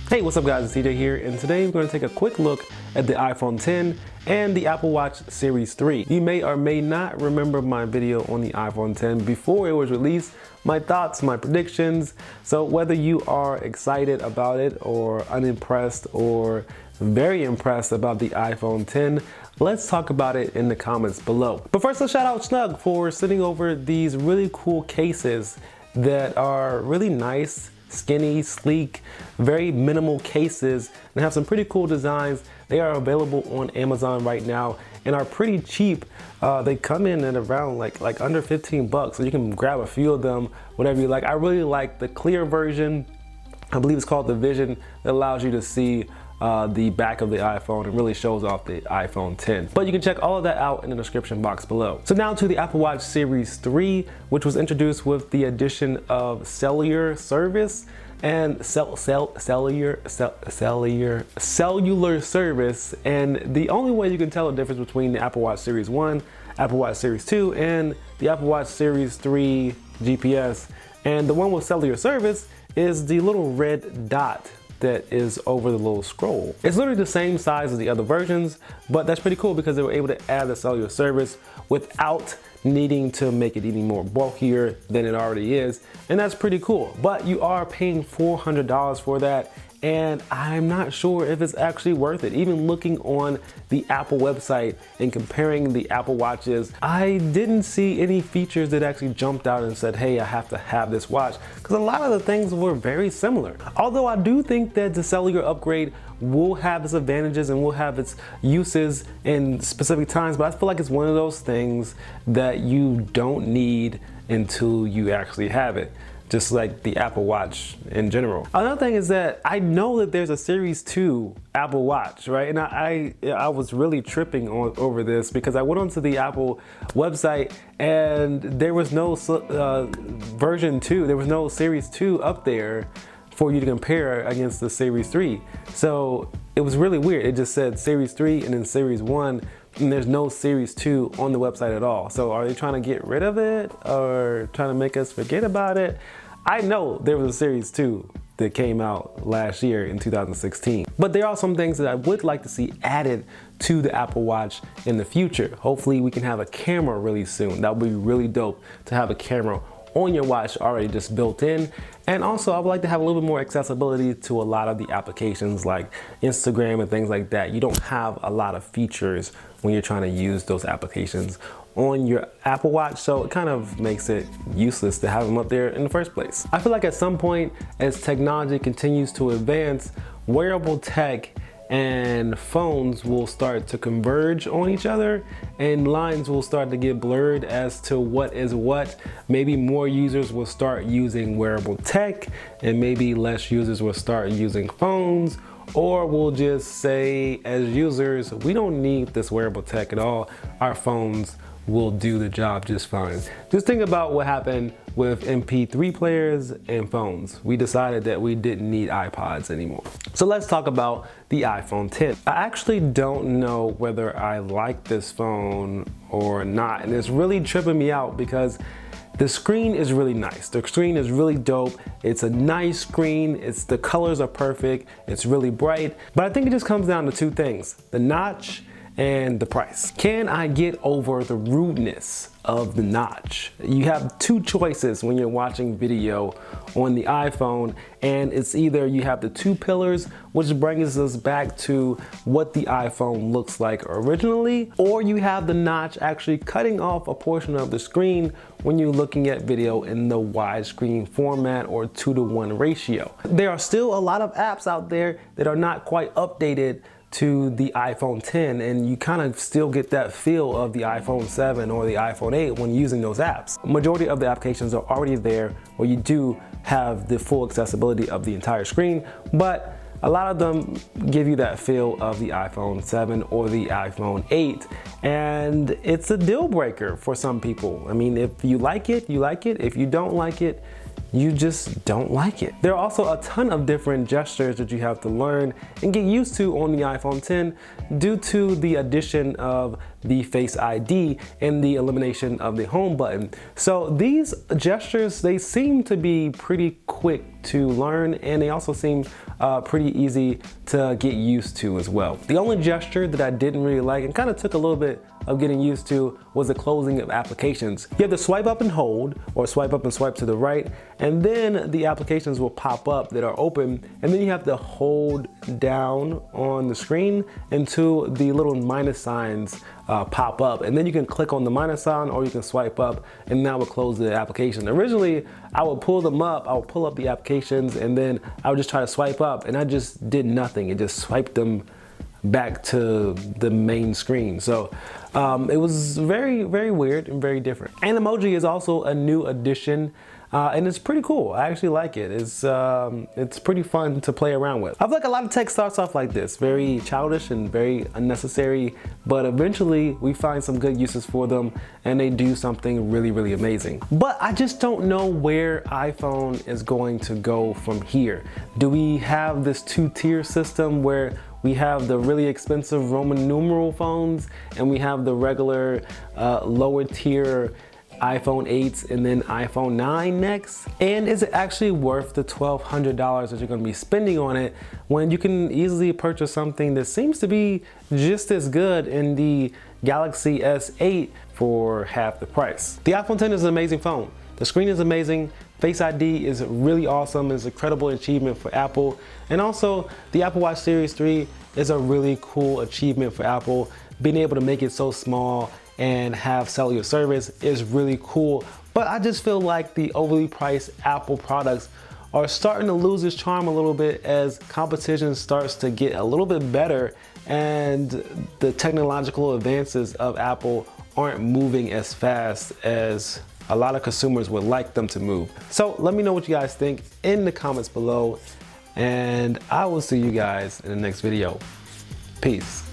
Hey, what's up guys, it's TJ here, and today we're going to take a quick look at the iPhone X and the Apple Watch Series 3. You may or may not remember my video on the iPhone X before it was released, my thoughts, my predictions. So whether you are excited about it or unimpressed or very impressed about the iPhone X, let's talk about it in the comments below. But first, let's shout out Snug for sending over these really cool cases that are really nice, skinny, sleek, very minimal cases, and have some pretty cool designs. They are available on Amazon right now and are pretty cheap. They come in at around like under 15 bucks, so you can grab a few of them, whatever you like. I really like the clear version. I believe it's called the Vision, that allows you to see the back of the iPhone and really shows off the iPhone X. But you can check all of that out in the description box below. So now to the Apple Watch Series 3, which was introduced with the addition of cellular service and cellular service. And the only way you can tell the difference between the Apple Watch Series 1, Apple Watch Series 2, and the Apple Watch Series 3 GPS, and the one with cellular service, is the little red dot that is over the little scroll. It's literally the same size as the other versions, but that's pretty cool because they were able to add the cellular service without needing to make it any more bulkier than it already is, and that's pretty cool. But you are paying $400 for that, and I'm not sure if it's actually worth it. Even looking on the Apple website and comparing the Apple Watches, I didn't see any features that actually jumped out and said, hey, I have to have this watch, because a lot of the things were very similar. Although I do think that the cellular upgrade will have its advantages and will have its uses in specific times, but I feel like it's one of those things that you don't need until you actually have it, just like the Apple Watch in general. Another thing is that I know that there's a Series 2 Apple Watch, right? And I was really tripping over this because I went onto the Apple website and there was no version 2, there was no Series 2 up there for you to compare against the Series 3. So it was really weird. It just said Series 3 and then Series 1, and there's no Series 2 on the website at all. So are they trying to get rid of it or trying to make us forget about it? I know there was a Series 2 that came out last year in 2016. But there are some things that I would like to see added to the Apple Watch in the future. Hopefully we can have a camera really soon. That would be really dope to have a camera on your watch already just built in. And also I would like to have a little bit more accessibility to a lot of the applications like Instagram and things like that. You don't have a lot of features when you're trying to use those applications on your Apple Watch, so it kind of makes it useless to have them up there in the first place. I feel like at some point, as technology continues to advance, wearable tech and phones will start to converge on each other and lines will start to get blurred as to what is what. Maybe more users will start using wearable tech and maybe less users will start using phones, or we'll just say as users, we don't need this wearable tech at all. Our phones will do the job just fine. Just think about what happened with MP3 players and phones. We decided that we didn't need iPods anymore. So let's talk about the iPhone X. I actually don't know whether I like this phone or not, and it's really tripping me out because the screen is really nice. The screen is really dope. It's a nice screen. The colors are perfect. It's really bright. But I think it just comes down to two things: the notch and the price. Can I get over the rudeness of the notch? You have two choices when you're watching video on the iPhone, and it's either you have the two pillars, which brings us back to what the iPhone looks like originally, or you have the notch actually cutting off a portion of the screen when you're looking at video in the widescreen format or 2:1 ratio. There are still a lot of apps out there that are not quite updated to the iPhone X, and you kind of still get that feel of the iPhone 7 or the iPhone 8 when using those apps. Majority of the applications are already there where you do have the full accessibility of the entire screen, but a lot of them give you that feel of the iPhone 7 or the iPhone 8, and it's a deal breaker for some people. I mean, if you like it, you like it. If you don't like it, you just don't like it. There are also a ton of different gestures that you have to learn and get used to on the iPhone X due to the addition of the Face ID and the elimination of the home button. So these gestures, they seem to be pretty quick to learn, and they also seem pretty easy to get used to as well. The only gesture that I didn't really like and kind of took a little bit of getting used to was the closing of applications. You have to swipe up and hold, or swipe up and swipe to the right, and then the applications will pop up that are open, and then you have to hold down on the screen until the little minus signs pop up, and then you can click on the minus sign or you can swipe up, and that will close the application. Originally, I would pull them up, I would pull up the applications, and then I would just try to swipe up, and I just did nothing. It just swiped them back to the main screen. So it was very, very weird and very different. And Emoji is also a new addition, and it's pretty cool. I actually like it. It's pretty fun to play around with. I feel like a lot of tech starts off like this, very childish and very unnecessary, but eventually we find some good uses for them and they do something really, really amazing. But I just don't know where iPhone is going to go from here. Do we have this two-tier system where we have the really expensive Roman numeral phones and we have the regular lower tier iPhone 8s and then iPhone 9 next? And is it actually worth the $1,200 that you're going to be spending on it when you can easily purchase something that seems to be just as good in the Galaxy S8 for half the price? The iPhone X is an amazing phone. The screen is amazing. Face ID is really awesome. It's an incredible achievement for Apple. And also the Apple Watch Series 3 is a really cool achievement for Apple. Being able to make it so small and have cellular service is really cool. But I just feel like the overly priced Apple products are starting to lose its charm a little bit as competition starts to get a little bit better and the technological advances of Apple aren't moving as fast as a lot of consumers would like them to move. So let me know what you guys think in the comments below, and I will see you guys in the next video. Peace.